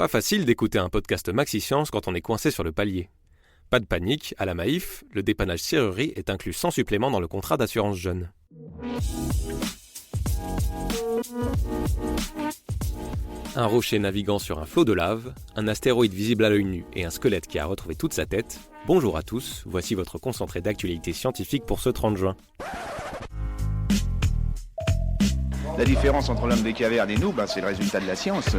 Pas facile d'écouter un podcast Maxi Science quand on est coincé sur le palier. Pas de panique, à la Maïf, le dépannage serrurerie est inclus sans supplément dans le contrat d'assurance jeune. Un rocher naviguant sur un flot de lave, un astéroïde visible à l'œil nu et un squelette qui a retrouvé toute sa tête. Bonjour à tous, voici votre concentré d'actualité scientifique pour ce 30 juin. La différence entre l'homme des cavernes et nous, c'est le résultat de la science.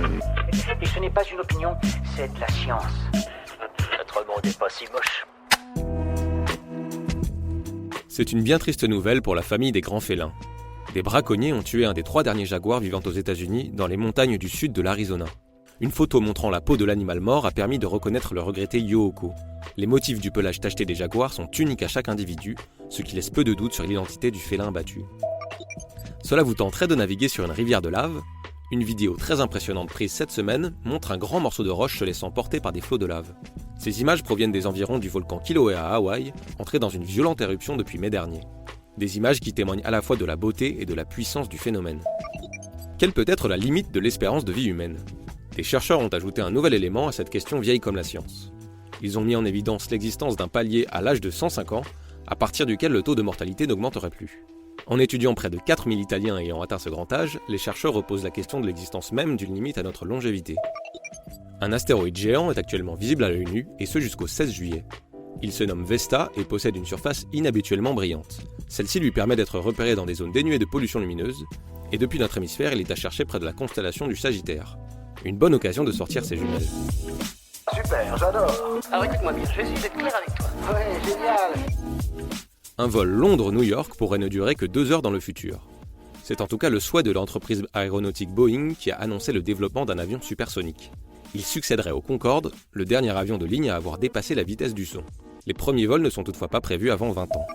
Et ce n'est pas une opinion, c'est de la science. Notre monde n'est pas si moche. C'est une bien triste nouvelle pour la famille des grands félins. Des braconniers ont tué un des 3 derniers jaguars vivant aux États-Unis dans les montagnes du sud de l'Arizona. Une photo montrant la peau de l'animal mort a permis de reconnaître le regretté Yooko. Les motifs du pelage tacheté des jaguars sont uniques à chaque individu, ce qui laisse peu de doute sur l'identité du félin abattu. Cela vous tenterait de naviguer sur une rivière de lave ? Une vidéo très impressionnante prise cette semaine montre un grand morceau de roche se laissant porter par des flots de lave. Ces images proviennent des environs du volcan Kilauea à Hawaï, entré dans une violente éruption depuis mai dernier. Des images qui témoignent à la fois de la beauté et de la puissance du phénomène. Quelle peut être la limite de l'espérance de vie humaine ? Des chercheurs ont ajouté un nouvel élément à cette question vieille comme la science. Ils ont mis en évidence l'existence d'un palier à l'âge de 105 ans, à partir duquel le taux de mortalité n'augmenterait plus. En étudiant près de 4000 Italiens ayant atteint ce grand âge, les chercheurs reposent la question de l'existence même d'une limite à notre longévité. Un astéroïde géant est actuellement visible à l'œil nu, et ce jusqu'au 16 juillet. Il se nomme Vesta et possède une surface inhabituellement brillante. Celle-ci lui permet d'être repéré dans des zones dénuées de pollution lumineuse, et depuis notre hémisphère, il est à chercher près de la constellation du Sagittaire. Une bonne occasion de sortir ses jumelles. Super, j'adore. Alors écoute-moi bien, je vais essayer d'être clair avec toi. Ouais, génial. Un vol Londres-New York pourrait ne durer que 2 heures dans le futur. C'est en tout cas le souhait de l'entreprise aéronautique Boeing qui a annoncé le développement d'un avion supersonique. Il succéderait au Concorde, le dernier avion de ligne à avoir dépassé la vitesse du son. Les premiers vols ne sont toutefois pas prévus avant 20 ans.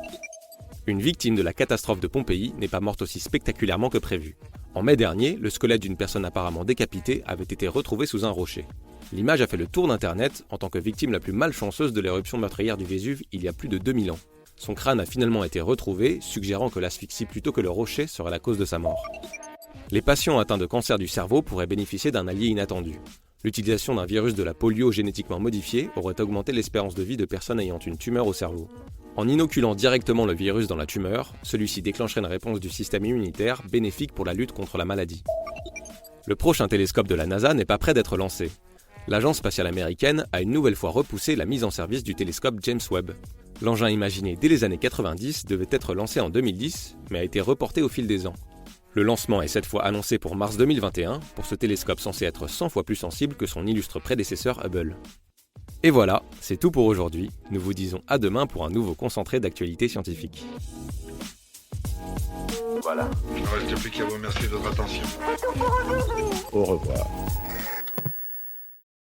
Une victime de la catastrophe de Pompéi n'est pas morte aussi spectaculairement que prévu. En mai dernier, le squelette d'une personne apparemment décapitée avait été retrouvé sous un rocher. L'image a fait le tour d'internet en tant que victime la plus malchanceuse de l'éruption meurtrière du Vésuve il y a plus de 2000 ans. Son crâne a finalement été retrouvé, suggérant que l'asphyxie plutôt que le rocher serait la cause de sa mort. Les patients atteints de cancer du cerveau pourraient bénéficier d'un allié inattendu. L'utilisation d'un virus de la polio génétiquement modifié aurait augmenté l'espérance de vie de personnes ayant une tumeur au cerveau. En inoculant directement le virus dans la tumeur, celui-ci déclencherait une réponse du système immunitaire bénéfique pour la lutte contre la maladie. Le prochain télescope de la NASA n'est pas prêt d'être lancé. L'agence spatiale américaine a une nouvelle fois repoussé la mise en service du télescope James Webb. L'engin imaginé dès les années 90 devait être lancé en 2010, mais a été reporté au fil des ans. Le lancement est cette fois annoncé pour mars 2021, pour ce télescope censé être 100 fois plus sensible que son illustre prédécesseur Hubble. Et voilà, c'est tout pour aujourd'hui. Nous vous disons à demain pour un nouveau concentré d'actualité scientifique. Voilà. Il ne reste plus qu'à vous remercier de votre attention. Au revoir.